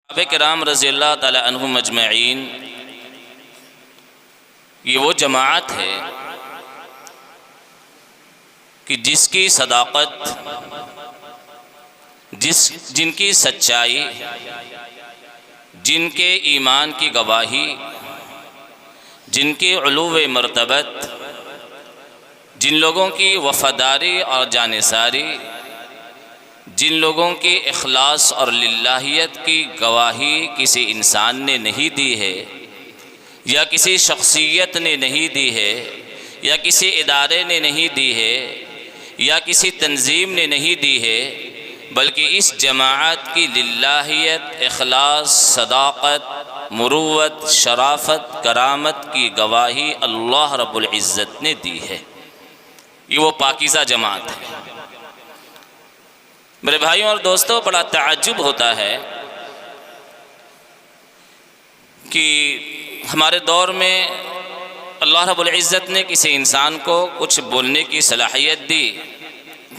صحابہ کرام رضی اللہ تعالی عنہم اجمعین یہ وہ جماعت ہے کہ جس کی صداقت، جن کی سچائی، جن کے ایمان کی گواہی، جن کی علو مرتبت، جن لوگوں کی وفاداری اور جانثاری، جن لوگوں کی اخلاص اور للہیت کی گواہی کسی انسان نے نہیں دی ہے، یا کسی شخصیت نے نہیں دی ہے، یا کسی ادارے نے نہیں دی ہے، یا کسی تنظیم نے نہیں دی ہے، بلکہ اس جماعت کی للہیت، اخلاص، صداقت، مروت، شرافت، کرامت کی گواہی اللہ رب العزت نے دی ہے۔ یہ وہ پاکیزہ جماعت ہے۔ میرے بھائیوں اور دوستوں، بڑا تعجب ہوتا ہے کہ ہمارے دور میں اللہ رب العزت نے کسی انسان کو کچھ بولنے کی صلاحیت دی،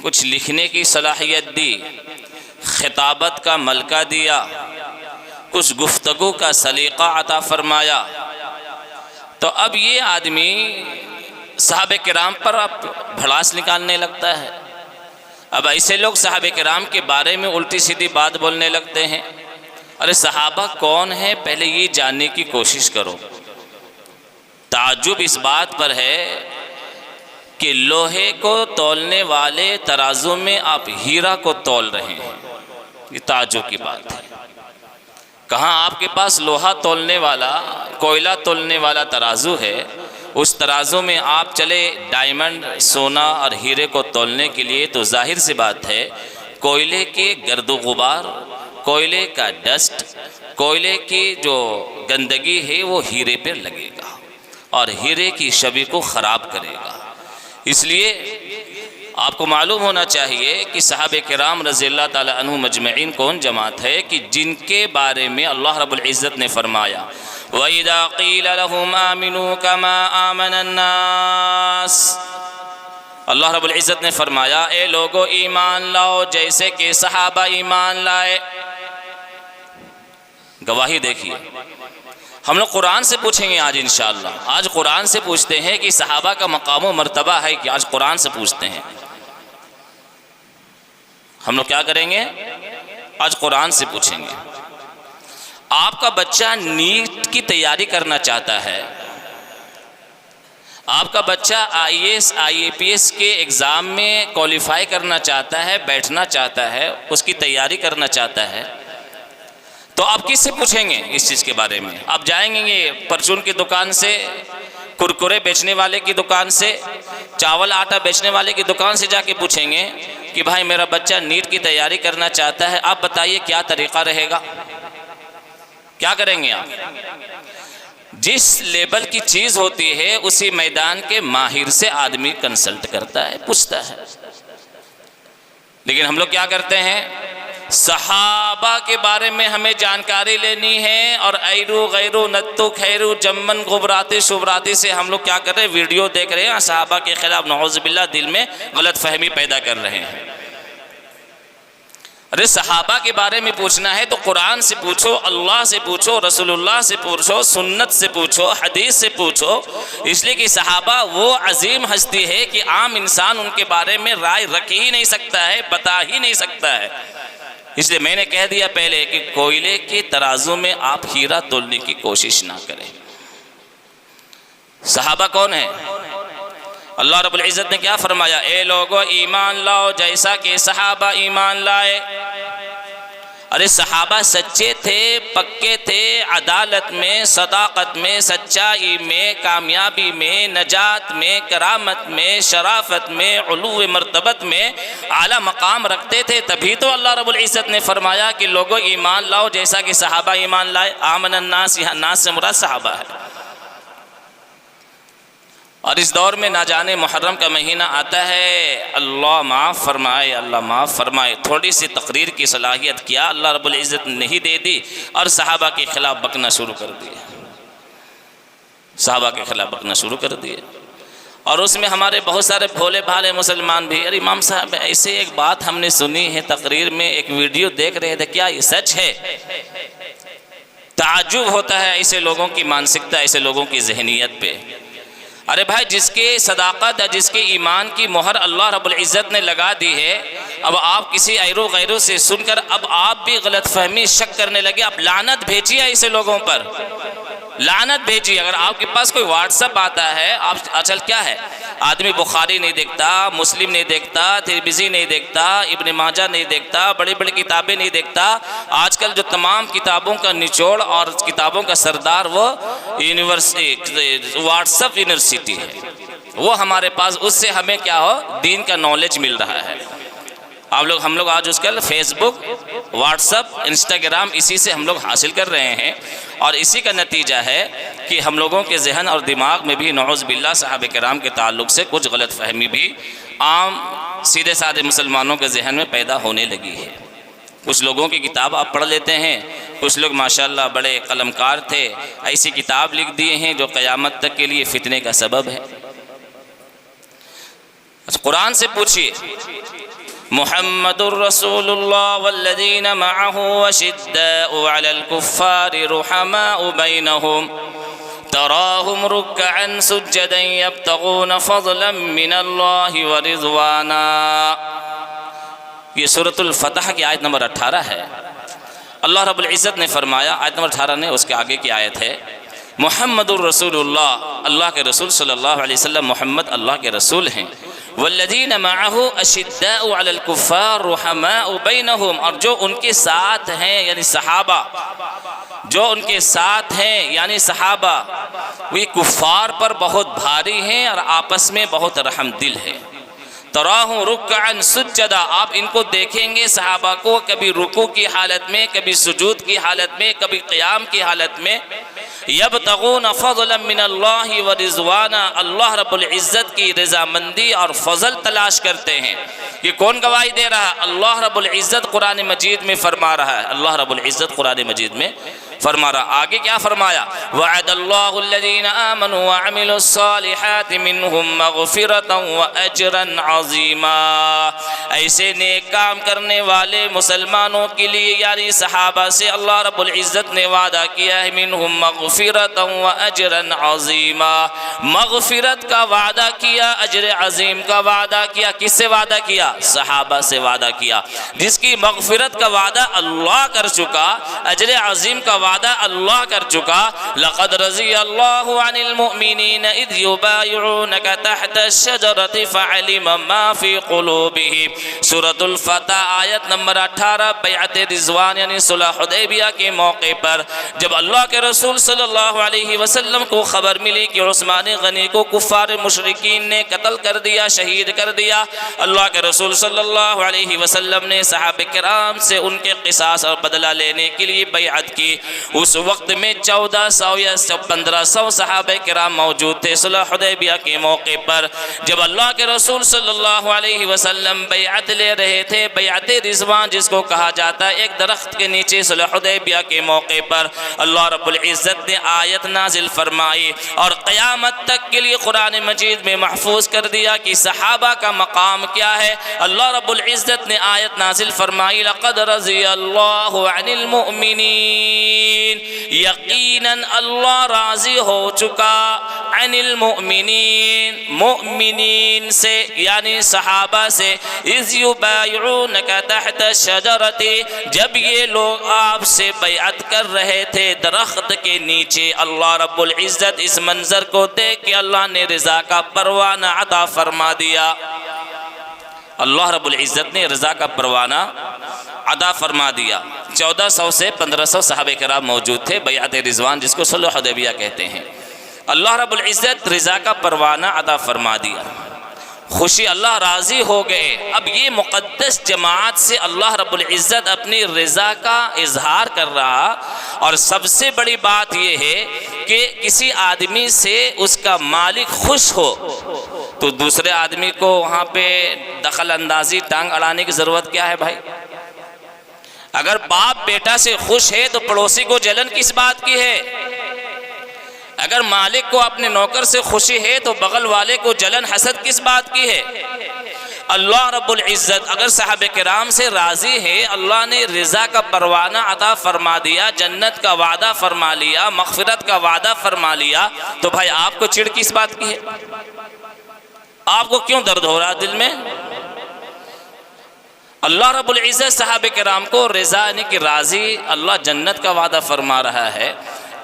کچھ لکھنے کی صلاحیت دی، خطابت کا ملکہ دیا، کچھ گفتگو کا سلیقہ عطا فرمایا، تو اب یہ آدمی صحابہ کرام پر اب بھڑاس نکالنے لگتا ہے۔ اب ایسے لوگ صحابہ کرام کے بارے میں الٹی سیدھی بات بولنے لگتے ہیں۔ ارے صحابہ کون ہیں، پہلے یہ جاننے کی کوشش کرو۔ تعجب اس بات پر ہے کہ لوہے کو تولنے والے ترازو میں آپ ہیرا کو تول رہے ہیں۔ یہ تعجب کی بات ہے۔ کہاں آپ کے پاس لوہا تولنے والا، کوئلہ تولنے والا ترازو ہے، اس ترازو میں آپ چلے ڈائمنڈ، سونا اور ہیرے کو تولنے کے لیے، تو ظاہر سی بات ہے کوئلے کے گرد و غبار، کوئلے کا ڈسٹ، کوئلے کی جو گندگی ہے وہ ہیرے پر لگے گا اور ہیرے کی شبیہ کو خراب کرے گا۔ اس لیے آپ کو معلوم ہونا چاہیے کہ صحابہ کرام رضی اللہ تعالی عنہم اجمعین کون جماعت ہے کہ جن کے بارے میں اللہ رب العزت نے فرمایا وَإِذَا قِيلَ لَهُمْ آمِنُوا كَمَا آمَنَ النَّاسِ، اللہ رب العزت نے فرمایا اے لوگو ایمان لاؤ جیسے کہ صحابہ ایمان لائے۔ گواہی دیکھیے، ہم لوگ قرآن سے پوچھیں گے آج انشاءاللہ۔ آج قرآن سے پوچھتے ہیں کہ صحابہ کا مقام و مرتبہ ہے کہ آج قرآن سے پوچھتے ہیں۔ ہم لوگ کیا کریں گے؟ آج قرآن سے پوچھیں گے۔ آپ کا بچہ نیٹ کی تیاری کرنا چاہتا ہے، آپ کا بچہ IAS IAPS کے ایگزام میں کوالیفائی کرنا چاہتا ہے، بیٹھنا چاہتا ہے، اس کی تیاری کرنا چاہتا ہے، تو آپ کس سے پوچھیں گے اس چیز کے بارے میں؟ آپ جائیں گے پرچون کی دکان سے، کرکرے بیچنے والے کی دکان سے، چاول آٹا بیچنے والے کی دکان سے جا کے پوچھیں گے کہ بھائی میرا بچہ نیٹ کی تیاری کرنا چاہتا ہے، آپ بتائیے کیا طریقہ رہے گا؟ کیا کریں گے آپ؟ جس لیبل کی چیز ہوتی ہے اسی میدان کے ماہر سے آدمی کنسلٹ کرتا ہے، پوچھتا ہے۔ لیکن ہم لوگ کیا کرتے ہیں؟ صحابہ کے بارے میں ہمیں جانکاری لینی ہے اور ایرو غیرو نتو خیرو جمن غبراتی شبراتی سے ہم لوگ کیا کر رہے ہیں؟ ویڈیو دیکھ رہے ہیں، صحابہ کے خلاف نعوذ باللہ دل میں غلط فہمی پیدا کر رہے ہیں۔ ارے صحابہ کے بارے میں پوچھنا ہے تو قرآن سے پوچھو، اللہ سے پوچھو، رسول اللہ سے پوچھو، سنت سے پوچھو، حدیث سے پوچھو، اس لیے کہ صحابہ وہ عظیم ہستی ہے کہ عام انسان ان کے بارے میں رائے رکھ ہی نہیں سکتا ہے، بتا ہی نہیں سکتا ہے۔ اس لیے میں نے کہہ دیا پہلے کہ کوئلے کے ترازو میں آپ ہیرا تولنے کی کوشش نہ کریں۔ صحابہ کون ہیں؟ اللہ رب العزت نے کیا فرمایا؟ اے لوگو ایمان لاؤ جیسا کہ صحابہ ایمان لائے۔ ارے صحابہ سچے تھے، پکے تھے، عدالت میں، صداقت میں، سچائی میں، کامیابی میں، نجات میں، کرامت میں، شرافت میں، علو مرتبت میں اعلیٰ مقام رکھتے تھے، تبھی تو اللہ رب العزت نے فرمایا کہ لوگو ایمان لاؤ جیسا کہ صحابہ ایمان لائے۔ آمن الناس، یہاں ناس سے مراد صحابہ ہے۔ اور اس دور میں نہ جانے محرم کا مہینہ آتا ہے، اللہ معاف فرمائے، اللہ معاف فرمائے، تھوڑی سی تقریر کی صلاحیت کیا اللہ رب العزت نے نہیں دے دی اور صحابہ کے خلاف بکنا شروع کر دیے، صحابہ کے خلاف بکنا شروع کر دیے۔ اور اس میں ہمارے بہت سارے بھولے بھالے مسلمان بھی، ارے امام صاحب ایسے ایک بات ہم نے سنی ہے تقریر میں، ایک ویڈیو دیکھ رہے تھے، کیا یہ سچ ہے؟ تعجب ہوتا ہے ایسے لوگوں کی مانسکتا، ایسے لوگوں کی ذہنیت پہ۔ ارے بھائی، جس کے صداقت ہے، جس کے ایمان کی مہر اللہ رب العزت نے لگا دی ہے، اب آپ کسی ایرو غیرو سے سن کر اب آپ بھی غلط فہمی شک کرنے لگے، آپ لعنت بھیجیے ایسے لوگوں پر، لعنت بھیجیے۔ اگر آپ کے پاس کوئی واٹس ایپ آتا ہے، آپ اصل کیا ہے، آدمی بخاری نہیں دیکھتا، مسلم نہیں دیکھتا، ترمذی نہیں دیکھتا، ابن ماجہ نہیں دیکھتا، بڑی بڑی کتابیں نہیں دیکھتا۔ آج کل جو تمام کتابوں کا نچوڑ اور کتابوں کا سردار وہ واٹس ایپ یونیورسٹی ہے، وہ ہمارے پاس، اس سے ہمیں کیا ہو، دین کا نالج مل رہا ہے۔ ہم لوگ آج کل فیس بک، واٹس ایپ، انسٹاگرام، اسی سے ہم لوگ حاصل کر رہے ہیں، اور اسی کا نتیجہ ہے کہ ہم لوگوں کے ذہن اور دماغ میں بھی نعوذ باللہ صحابہ کرام کے تعلق سے کچھ غلط فہمی بھی عام سیدھے سادے مسلمانوں کے ذہن میں پیدا ہونے لگی ہے۔ کچھ لوگوں کی کتاب آپ پڑھ لیتے ہیں، کچھ لوگ ماشاءاللہ بڑے قلمکار تھے، ایسی کتاب لکھ دیے ہیں جو قیامت تک کے لیے فتنے کا سبب ہے۔ قرآن سے پوچھیے، محمد الرسول اللہ والذین معه وشداء علی الکفار رحماء بینہم تراہم رکعا سجدا یبتغون فضلا من اللہ ورضوانا۔ یہ سورۃ الفتح کی آیت نمبر 18 ہے۔ اللہ رب العزت نے فرمایا، آیت نمبر 18 نے اس کے آگے کی آیت ہے، محمد الرسول اللہ، اللہ کے رسول صلی اللہ علیہ وسلم محمد اللہ کے رسول ہیں، والذین معه اشداء علی الکفار رحماء بینہم، اور جو ان کے ساتھ ہیں یعنی صحابہ، جو ان کے ساتھ ہیں یعنی صحابہ، وہ کفار پر بہت بھاری ہیں اور آپس میں بہت رحم دل ہے۔ تراہم رکعا سجدا، آپ ان کو دیکھیں گے صحابہ کو کبھی رکوع کی حالت میں، کبھی سجود کی حالت میں، کبھی قیام کی حالت میں، یبتغون فضلا من اللہ ورضوانا، اللہ رب العزت کی رضامندی اور فضل تلاش کرتے ہیں۔ یہ کون گواہی دے رہا ہے؟ اللہ رب العزت قرآن مجید میں فرما رہا ہے، اللہ رب العزت قرآن مجید میں فرما رہا۔ آگے کیا فرمایا؟ وعد اللہ الذین آمنوا وعملوا الصالحات منہم مغفرۃ واجرا عظیما، ایسے نیک کام کرنے والے مسلمانوں کے لیے یعنی صحابہ سے اللہ رب العزت نے وعدہ کیا ہے، منہم مغفرۃ واجرا عظیما، مغفرت کا وعدہ کیا، اجر عظیم کا وعدہ کیا۔ کس سے وعدہ کیا؟ صحابہ سے وعدہ کیا۔ جس کی مغفرت کا وعدہ اللہ کر چکا، اجر عظیم کا وعدہ اللہ کر چکا۔ لقد رضی اللہ عن المؤمنین اذ یبایعونک تحت الشجرۃ فعلم ما فی قلوبہم، سورۃ الفتح آیت نمبر 18، بیعت رضوان یعنی صلح حدیبیہ کے موقع پر جب اللہ کے رسول صلی اللہ علیہ وسلم کو خبر ملی کہ عثمان غنی کو کفار مشرکین نے قتل کر دیا، شہید کر دیا، اللہ کے رسول صلی اللہ علیہ وسلم نے صحابہ کرام سے ان کے قصاص اور بدلہ لینے کے لیے بیعت کی۔ اس وقت میں 1400 یا 1500 صحابہ کرام موجود تھے صلح حدیبیہ کے موقع پر۔ جب اللہ کے رسول صلی اللہ علیہ وسلم بیعت لے رہے تھے، بیعت رضوان جس کو کہا جاتا ہے، ایک درخت کے نیچے صلح حدیبیہ کے موقع پر اللہ رب العزت نے آیت نازل فرمائی اور قیامت تک کے لیے قرآن مجید میں محفوظ کر دیا کہ صحابہ کا مقام کیا ہے۔ اللہ رب العزت نے آیت نازل فرمائی، لقد رضی اللہ عن المؤمنین، یقیناً اللہ راضی ہو چکا، عن المؤمنین، مؤمنین سے یعنی صحابہ سے، اذ یبایعونک تحت الشجرۃ، جب یہ لوگ آپ سے بیعت کر رہے تھے درخت کے نیچے۔ اللہ رب العزت اس منظر کو دیکھ کے اللہ نے رضا کا پروانہ عطا فرما دیا، اللہ رب العزت نے رضا کا پروانہ عطا فرما دیا۔ 1400 سے 1500 صحابہ کرام موجود تھے، بیعت رضوان جس کو صلح حدیبیہ کہتے ہیں۔ اللہ رب العزت رضا کا پروانہ عطا فرما دیا، خوشی، اللہ راضی ہو گئے۔ اب یہ مقدس جماعت سے اللہ رب العزت اپنی رضا کا اظہار کر رہا، اور سب سے بڑی بات یہ ہے کہ کسی آدمی سے اس کا مالک خوش ہو تو دوسرے آدمی کو وہاں پہ دخل اندازی، ٹانگ اڑانے کی ضرورت کیا ہے بھائی؟ اگر باپ بیٹا سے خوش ہے تو پڑوسی کو جلن کس بات کی ہے؟ اگر مالک کو اپنے نوکر سے خوشی ہے تو بغل والے کو جلن حسد کس بات کی ہے؟ اللہ رب العزت اگر صحابہ کرام سے راضی ہے، اللہ نے رضا کا پروانہ عطا فرما دیا، جنت کا وعدہ فرما لیا، مغفرت کا وعدہ فرما لیا، تو بھائی آپ کو چڑ کس بات کی ہے؟ آپ کو کیوں درد ہو رہا دل میں؟ اللہ رب العزت صحابہ کرام کو رضا یعنی کہ راضی، اللہ جنت کا وعدہ فرما رہا ہے،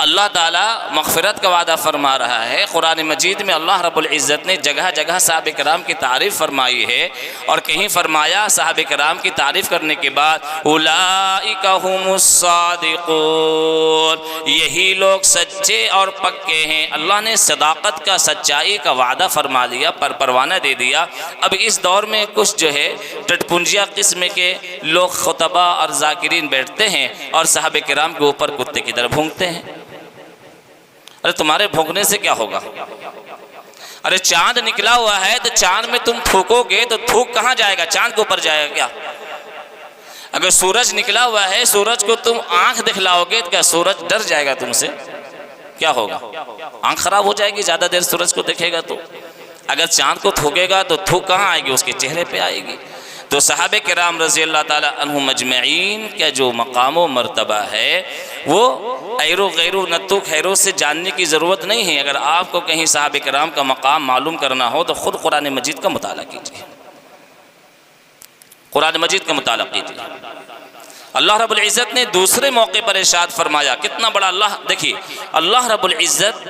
اللہ تعالیٰ مغفرت کا وعدہ فرما رہا ہے۔ قرآن مجید میں اللہ رب العزت نے جگہ جگہ صحابہ کرام کی تعریف فرمائی ہے، اور کہیں فرمایا صحابہ کرام کی تعریف کرنے کے بعد اولئک هم الصادقون، یہی لوگ سچے اور پکے ہیں۔ اللہ نے صداقت کا، سچائی کا وعدہ فرما لیا، پروانہ دے دیا۔ اب اس دور میں کچھ جو ہے ٹٹپنجیا قسم کے لوگ خطبہ اور ذاکرین بیٹھتے ہیں اور صحابہ کرام کے اوپر کتے کی طرح بھونکتے ہیں۔ ارے تمہارے بھونکنے سے کیا ہوگا؟ ارے چاند نکلا ہوا ہے تو چاند میں تم تھوکو گے تو تھوک کہاں جائے گا؟ چاند کے اوپر جائے گا کیا؟ اگر سورج نکلا ہوا ہے، سورج کو تم آنکھ دکھلاؤ گے تو کیا سورج ڈر جائے گا تم سے؟ کیا ہوگا؟ آنکھ خراب ہو جائے گی زیادہ دیر سورج کو دیکھے گا تو۔ اگر چاند کو تھوکے گا تو تھوک کہاں آئے گی؟ اس کے چہرے پہ آئے گی۔ تو صحابہ کرام رضی اللہ تعالی عنہم اجمعین کا جو مقام و مرتبہ ہے وہ ایرو غیرو نتو خیرو سے جاننے کی ضرورت نہیں ہے۔ اگر آپ کو کہیں صحابہ کرام کا مقام معلوم کرنا ہو تو خود قرآن مجید کا مطالعہ کیجیے، قرآن مجید کا مطالعہ کیجیے۔ اللہ رب العزت نے دوسرے موقع پر ارشاد فرمایا، کتنا بڑا اللہ، دیکھیے اللہ رب العزت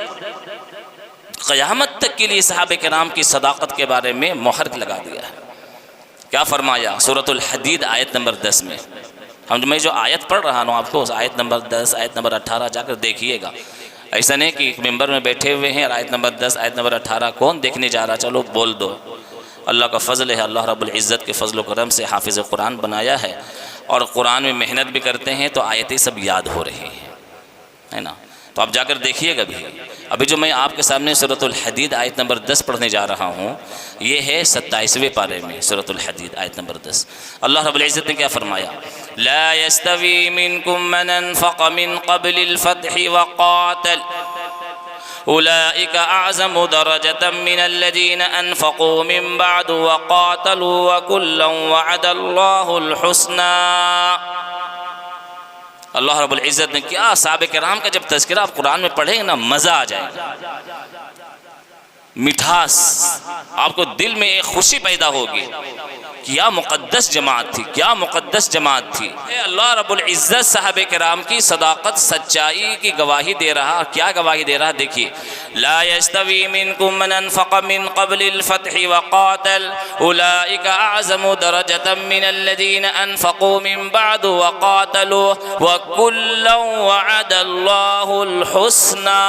قیامت تک کے لیے صحابہ کرام کی صداقت کے بارے میں مہر لگا دیا ہے۔ کیا فرمایا؟ سورۃ الحدید آیت نمبر 10 میں، میں جو آیت پڑھ رہا ہوں آپ کو، آیت نمبر 10 آیت نمبر 18 جا کر دیکھیے گا۔ ایسا نہیں کہ ایک ممبر میں بیٹھے ہوئے ہیں اور آیت نمبر 10 آیت نمبر 18 کون دیکھنے جا رہا، چلو بول دو۔ اللہ کا فضل ہے، اللہ رب العزت کے فضل و کرم سے حافظ قرآن بنایا ہے، اور قرآن میں محنت بھی کرتے ہیں تو آیتیں سب یاد ہو رہی ہیں، ہے نا؟ تو آپ جا کر دیکھیے گا بھی۔ ابھی جو میں آپ کے سامنے سورۃ الحدید آیت نمبر 10 پڑھنے جا رہا ہوں، یہ ہے 27ویں پارے میں سورۃ الحدید آیت نمبر 10۔ اللہ رب العزت نے کیا فرمایا؟ لا يستوي منكم من انفق من قبل الفتح وقاتل أولئك أعظم درجة من الذين أنفقوا من بعد وقاتلوا وكلا وعد الله الحسنى۔ اللہ رب العزت نے کیا صحابہ کرام کا جب تذکرہ آپ قرآن میں پڑھیں گے نا، مزہ آ جائے گا، مٹھاس، آپ کو دل میں ایک خوشی پیدا ہوگی۔ کیا مقدس جماعت تھی، کیا مقدس جماعت تھی۔ اللہ رب العزت صحابہ کرام کی صداقت، سچائی کی گواہی دے رہا، اور کیا گواہی دے رہا دیکھیے، لا يستوي منكم من انفق من قبل الفتح وقاتل اولئك اعظم درجة من الذين انفقوا من بعد وقاتلوا وكلا وعد الله الحسنى۔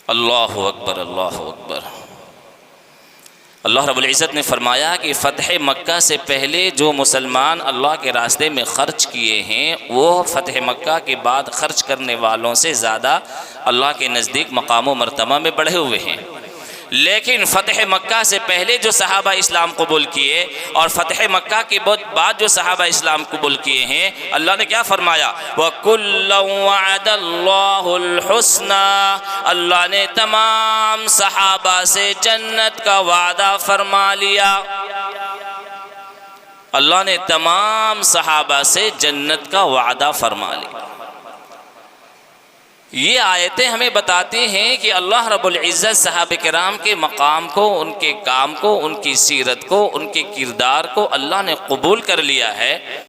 اللہ اکبر، اللہ اکبر۔ اللہ رب العزت نے فرمایا کہ فتح مکہ سے پہلے جو مسلمان اللہ کے راستے میں خرچ کیے ہیں، وہ فتح مکہ کے بعد خرچ کرنے والوں سے زیادہ اللہ کے نزدیک مقام و مرتبہ میں بڑھے ہوئے ہیں۔ لیکن فتح مکہ سے پہلے جو صحابہ اسلام قبول کیے اور فتح مکہ کے بعد جو صحابہ اسلام قبول کیے ہیں، اللہ نے کیا فرمایا؟ وَكُلًّا وَعَدَ اللَّهُ الْحُسْنَى، اللہ نے تمام صحابہ سے جنت کا وعدہ فرما لیا۔ اللہ نے تمام صحابہ سے جنت کا وعدہ فرما لیا۔ یہ آیتیں ہمیں بتاتی ہیں کہ اللہ رب العزت صحابہ کرام کے مقام کو، ان کے کام کو، ان کی سیرت کو، ان کے کردار کو اللہ نے قبول کر لیا ہے۔